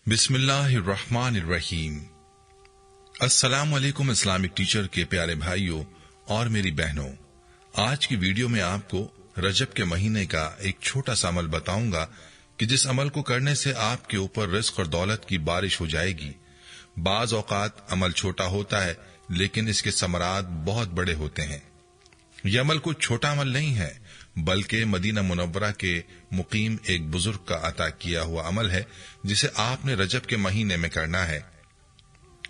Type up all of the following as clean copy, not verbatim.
बिस्मिल्लाहिर्रहमानिर्रहीम। अस्सलाम वालेकुम इस्लामिक टीचर के प्यारे भाइयों और मेरी बहनों, आज की वीडियो में आपको रजब के महीने का एक छोटा सा अमल बताऊंगा कि जिस अमल को करने से आपके ऊपर रिस्क और दौलत की बारिश हो जाएगी। बाज औकात अमल छोटा होता है, लेकिन इसके समरात बहुत बड़े होते हैं। यह अमल कोई छोटा अमल नहीं है, बल्कि मदीना मुनव्वरा के मुकीम एक बुजुर्ग का अता किया हुआ अमल है, जिसे आपने रजब के महीने में करना है।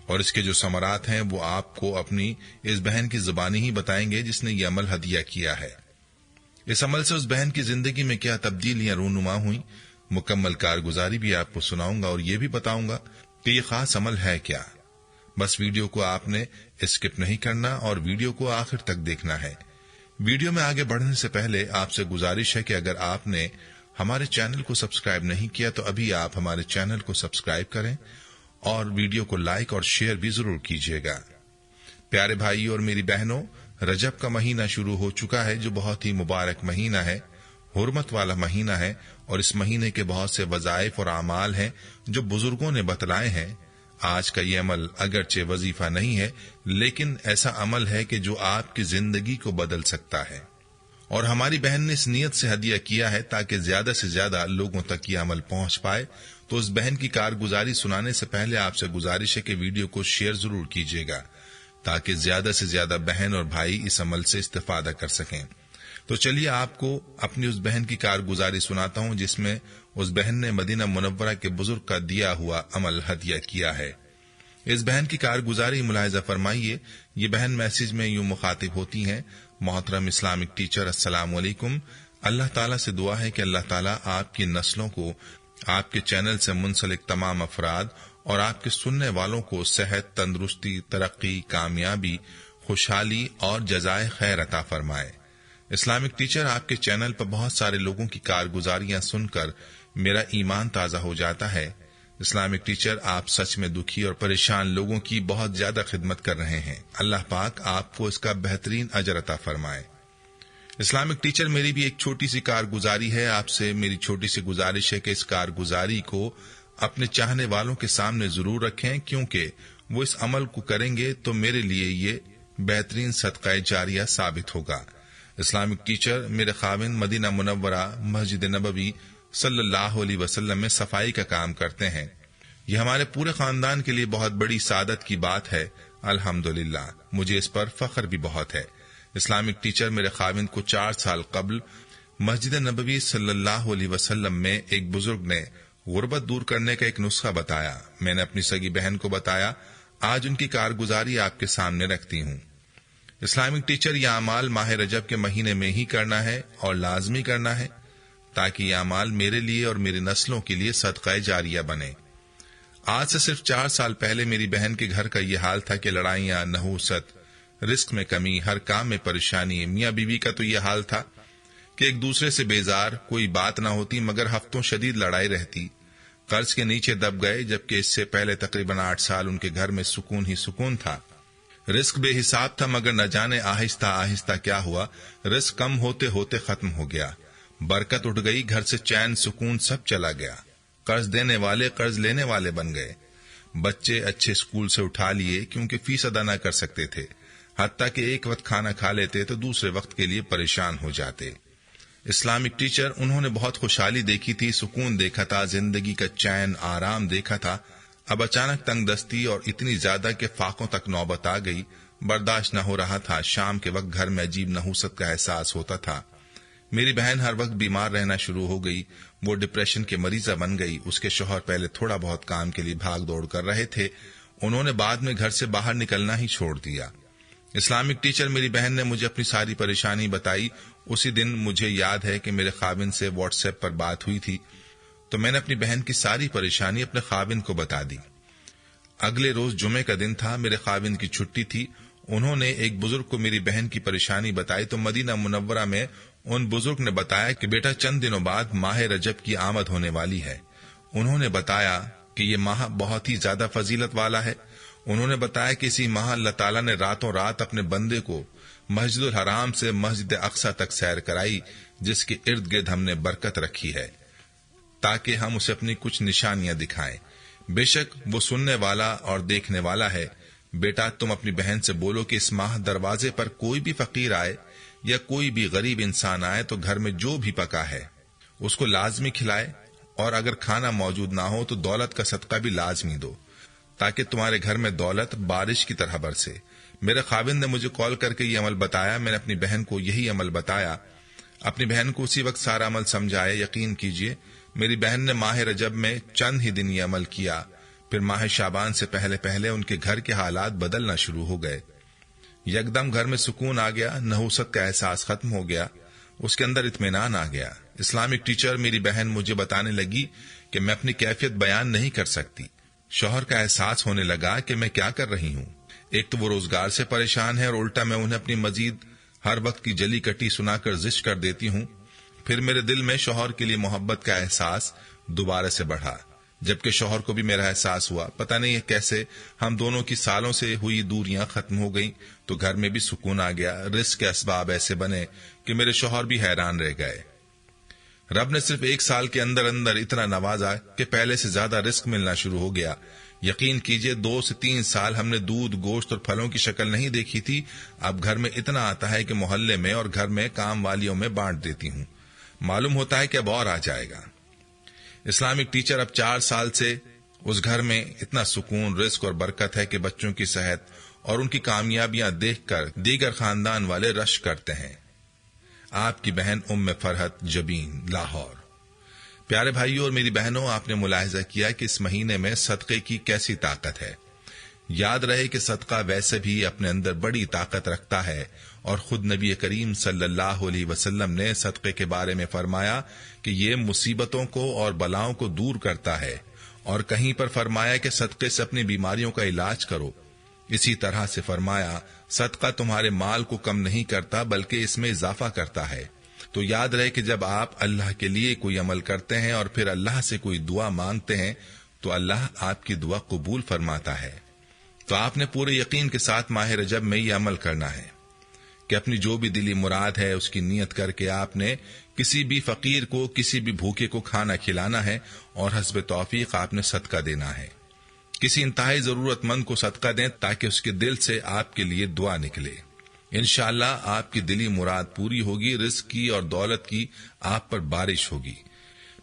और इसके जो समरात हैं वो आपको अपनी इस बहन की जुबानी ही बताएंगे जिसने ये अमल हदिया किया है। इस अमल से उस बहन की जिंदगी में क्या तब्दीलियां रूनुमा हुई, मुकम्मल कारगुजारी भी आपको सुनाऊंगा और ये भी बताऊंगा कि ये खास अमल है क्या। बस वीडियो को आपने स्किप नहीं करना और वीडियो को आखिर तक देखना है। वीडियो में आगे बढ़ने से पहले आपसे गुजारिश है कि अगर आपने हमारे चैनल को सब्सक्राइब नहीं किया तो अभी आप हमारे चैनल को सब्सक्राइब करें और वीडियो को लाइक और शेयर भी जरूर कीजिएगा। प्यारे भाई और मेरी बहनों, रजब का महीना शुरू हो चुका है, जो बहुत ही मुबारक महीना है, हुर्मत वाला महीना है। और इस महीने के बहुत से वज़ाइफ और आमाल हैं जो बुजुर्गों ने बतलाए हैं। आज का ये अमल अगरचे वजीफा नहीं है, लेकिन ऐसा अमल है कि जो आपकी जिंदगी को बदल सकता है। और हमारी बहन ने इस नियत से हदिया किया है ताकि ज्यादा से ज्यादा लोगों तक ये अमल पहुंच पाए। तो उस बहन की कारगुजारी सुनाने से पहले आपसे गुजारिश है कि वीडियो को शेयर जरूर कीजिएगा, ताकि ज्यादा से ज्यादा बहन और भाई इस अमल से इस्तेफादा कर सकें। तो चलिए आपको अपनी उस बहन की कारगुजारी सुनाता हूं जिसमें उस बहन ने मदीना मुनव्वरा के बुजुर्ग का दिया हुआ अमल हदिया किया है। इस बहन की कारगुजारी मुलाहिजा फरमाइए। ये बहन मैसेज में यूं मुखातिब होती हैं, मोहतरम इस्लामिक टीचर, अस्सलाम वालेकुम। अल्लाह ताला से दुआ है कि अल्लाह ताला आपकी नस्लों को, आपके चैनल से मुंसलिक तमाम अफराद और आपके सुनने वालों को सेहत, तंदुरुस्ती, तरक्की, कामयाबी, खुशहाली और जजाए खैर अता फरमाए। इस्लामिक टीचर, आपके चैनल पर बहुत सारे लोगों की कारगुजारियां सुनकर मेरा ईमान ताजा हो जाता है। इस्लामिक टीचर, आप सच में दुखी और परेशान लोगों की बहुत ज्यादा खिदमत कर रहे हैं। अल्लाह पाक आपको इसका बेहतरीन अजर अता फरमाए। इस्लामिक टीचर, मेरी भी एक छोटी सी कारगुजारी है। आपसे मेरी छोटी सी गुजारिश है कि इस कारगुजारी को अपने चाहने वालों के सामने जरूर रखें, क्योंकि वो इस अमल को करेंगे तो मेरे लिए ये बेहतरीन सदका जारिया साबित होगा। इस्लामिक टीचर, मेरे खाविन मदीना मुनव्वरा मस्जिद नबवी सल्लल्लाहु अलैहि वसल्लम में सफाई का काम करते हैं। यह हमारे पूरे खानदान के लिए बहुत बड़ी सादत की बात है। अल्हम्दुलिल्लाह, मुझे इस पर फख्र भी बहुत है। इस्लामिक टीचर, मेरे खाविन को 4 साल कबल मस्जिद नबवी सल्लल्लाहु अलैहि वसल्लम में एक बुजुर्ग ने गुर्बत दूर करने का एक नुस्खा बताया। मैंने अपनी सगी बहन को बताया। आज उनकी कारगुजारी आपके सामने रखती हूँ। इस्लामिक टीचर, यह अमाल माह रजब के महीने में ही करना है और लाजमी करना है, ताकि यह अमाल मेरे लिए और मेरी नस्लों के लिए सदका जारिया बने। आज से सिर्फ 4 साल पहले मेरी बहन के घर का यह हाल था कि लड़ाइयां, नहूसत, रिस्क में कमी, हर काम में परेशानी। मियाँ बीवी का तो यह हाल था कि एक दूसरे से बेजार, कोई बात ना होती मगर हफ्तों शदीद लड़ाई रहती। कर्ज के नीचे दब गए, जबकि इससे पहले तकरीबन 8 साल उनके घर में सुकून ही सुकून था। रिस्क बेहिसाब था, मगर न जाने आहिस्ता आहिस्ता क्या हुआ, रिस्क कम होते होते खत्म हो गया। बरकत उठ गई, घर से चैन सुकून सब चला गया। कर्ज देने वाले कर्ज लेने वाले बन गए। बच्चे अच्छे स्कूल से उठा लिए क्योंकि फीस अदा न कर सकते थे। हत्ता कि एक वक्त खाना खा लेते तो दूसरे वक्त के लिए परेशान हो जाते। इस्लामिक टीचर, उन्होंने बहुत खुशहाली देखी थी, सुकून देखा था, जिंदगी का चैन आराम देखा था। अब अचानक तंगदस्ती और इतनी ज्यादा कि फाकों तक नौबत आ गई। बर्दाश्त न हो रहा था। शाम के वक्त घर में अजीब नहूसत का एहसास होता था। मेरी बहन हर वक्त बीमार रहना शुरू हो गई। वो डिप्रेशन के मरीजा बन गई। उसके शौहर पहले थोड़ा बहुत काम के लिए भाग दौड़ कर रहे थे, उन्होंने बाद में घर से बाहर निकलना ही छोड़ दिया। इस्लामिक टीचर, मेरी बहन ने मुझे अपनी सारी परेशानी बताई। उसी दिन मुझे याद है कि मेरे खाविन से व्हाट्सएप पर बात हुई थी, तो मैंने अपनी बहन की सारी परेशानी अपने खाविन को बता दी। अगले रोज जुमे का दिन था, मेरे खाविन की छुट्टी थी। उन्होंने एक बुजुर्ग को मेरी बहन की परेशानी बताई तो मदीना मुनव्वरा में उन बुजुर्ग ने बताया कि बेटा, चंद दिनों बाद माह रजब की आमद होने वाली है। उन्होंने बताया कि ये माह बहुत ही ज्यादा फजीलत वाला है। उन्होंने बताया कि इसी माह अल्लाह ताला ने रातों रात अपने बंदे को मस्जिदुल हराम से मस्जिद अक्सा तक सैर कराई, जिसके इर्द गिर्द हमने बरकत रखी है ताकि हम उसे अपनी कुछ निशानियां दिखाएं। بے شک وہ سننے والا اور دیکھنے والا ہے۔ بیٹا تم اپنی بہن سے بولو کہ اس ماہ دروازے پر کوئی بھی فقیر آئے یا کوئی بھی غریب انسان آئے تو گھر میں جو بھی پکا ہے اس کو لازمی کھلائے، اور اگر کھانا موجود نہ ہو تو دولت کا صدقہ بھی لازمی دو، تاکہ تمہارے گھر میں دولت بارش کی طرح برسے۔ میرے خاوند نے مجھے کال کر کے یہ عمل بتایا، میں نے اپنی بہن کو یہی عمل بتایا۔ اپنی بہن کو اسی وقت سارا عمل سمجھائے۔ یقین کیجئے میری بہن نے ماہ رجب میں چند ہی دن یہ عمل کیا، پھر ماہ شعبان سے پہلے پہلے ان کے گھر کے حالات بدلنا شروع ہو گئے۔ یکدم گھر میں سکون آ گیا، نحوست کا احساس ختم ہو گیا، اس کے اندر اطمینان آ گیا۔ اسلامک ٹیچر میری بہن مجھے بتانے لگی کہ میں اپنی کیفیت بیان نہیں کر سکتی۔ شوہر کا احساس ہونے لگا کہ میں کیا کر رہی ہوں۔ ایک تو وہ روزگار سے پریشان ہے اور الٹا میں انہیں اپنی مزید ہر وقت کی جلی کٹی سنا کر زشت کر دیتی ہوں۔ پھر میرے دل میں شوہر کے لیے محبت کا احساس دوبارہ سے بڑھا، جبکہ شوہر کو بھی میرا احساس ہوا۔ پتہ نہیں کیسے ہم دونوں کی سالوں سے ہوئی دوریاں ختم ہو گئیں تو گھر میں بھی سکون آ گیا۔ رزق کے اسباب ایسے بنے کہ میرے شوہر بھی حیران رہ گئے۔ رب نے صرف 1 سال کے اندر اندر اتنا نوازا کہ پہلے سے زیادہ رزق ملنا شروع ہو گیا۔ یقین کیجئے 2 سے 3 سال ہم نے دودھ، گوشت اور پھلوں کی شکل نہیں دیکھی تھی، اب گھر میں اتنا آتا ہے کہ محلے میں اور گھر میں کام والیوں میں بانٹ دیتی ہوں۔ معلوم ہوتا ہے کہ اب اور آ جائے گا۔ اسلامک ٹیچر اب 4 سال سے اس گھر میں اتنا سکون، رزق اور برکت ہے کہ بچوں کی صحت اور ان کی کامیابیاں دیکھ کر دیگر خاندان والے رش کرتے ہیں۔ آپ کی بہن ام فرحت، جبین، لاہور۔ پیارے بھائیوں اور میری بہنوں، آپ نے ملاحظہ کیا کہ اس مہینے میں صدقے کی کیسی طاقت ہے۔ یاد رہے کہ صدقہ ویسے بھی اپنے اندر بڑی طاقت رکھتا ہے، اور خود نبی کریم صلی اللہ علیہ وسلم نے صدقے کے بارے میں فرمایا کہ یہ مصیبتوں کو اور بلاؤں کو دور کرتا ہے، اور کہیں پر فرمایا کہ صدقے سے اپنی بیماریوں کا علاج کرو۔ اسی طرح سے فرمایا صدقہ تمہارے مال کو کم نہیں کرتا بلکہ اس میں اضافہ کرتا ہے۔ تو یاد رہے کہ جب آپ اللہ کے لیے کوئی عمل کرتے ہیں اور پھر اللہ سے کوئی دعا مانگتے ہیں تو اللہ آپ کی دعا قبول فرماتا ہے۔ تو آپ نے پورے یقین کے ساتھ ماہ رجب میں یہ عمل کرنا ہے کہ اپنی جو بھی دلی مراد ہے اس کی نیت کر کے آپ نے کسی بھی فقیر کو، کسی بھی بھوکے کو کھانا کھلانا ہے، اور حسب توفیق آپ نے صدقہ دینا ہے۔ کسی انتہائی ضرورت مند کو صدقہ دیں تاکہ اس کے دل سے آپ کے لیے دعا نکلے۔ انشاءاللہ آپ کی دلی مراد پوری ہوگی، رزق کی اور دولت کی آپ پر بارش ہوگی۔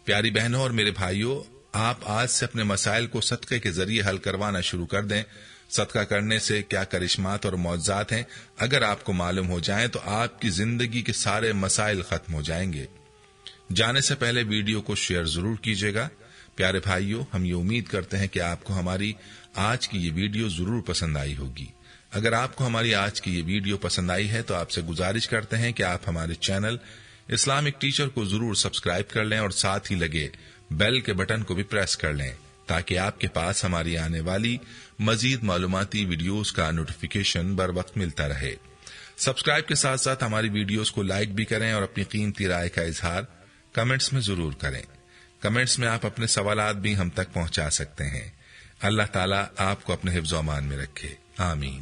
پیاری بہنوں اور میرے بھائیوں، آپ آج سے اپنے مسائل کو صدقے کے ذریعے حل کروانا شروع کر دیں۔ صدقہ کرنے سے کیا کرشمات اور معجزات ہیں، اگر آپ کو معلوم ہو جائیں تو آپ کی زندگی کے سارے مسائل ختم ہو جائیں گے۔ جانے سے پہلے ویڈیو کو شیئر ضرور کیجیے گا۔ پیارے بھائیوں، ہم یہ امید کرتے ہیں کہ آپ کو ہماری آج کی یہ ویڈیو ضرور پسند آئی ہوگی۔ اگر آپ کو ہماری آج کی یہ ویڈیو پسند آئی ہے تو آپ سے گزارش کرتے ہیں کہ آپ ہمارے چینل اسلامک ٹیچر کو ضرور سبسکرائب کر لیں، اور ساتھ ہی لگے بیل کے بٹن کو بھی پریس کر لیں تاکہ آپ کے پاس ہماری آنے والی مزید معلوماتی ویڈیوز کا نوٹیفیکیشن بر وقت ملتا رہے۔ سبسکرائب کے ساتھ ساتھ ہماری ویڈیوز کو لائک بھی کریں اور اپنی قیمتی رائے کا اظہار کمنٹس میں ضرور کریں۔ کمنٹس میں آپ اپنے سوالات بھی ہم تک پہنچا سکتے ہیں۔ اللہ تعالیٰ آپ کو اپنے حفظ و امان میں رکھے، آمین۔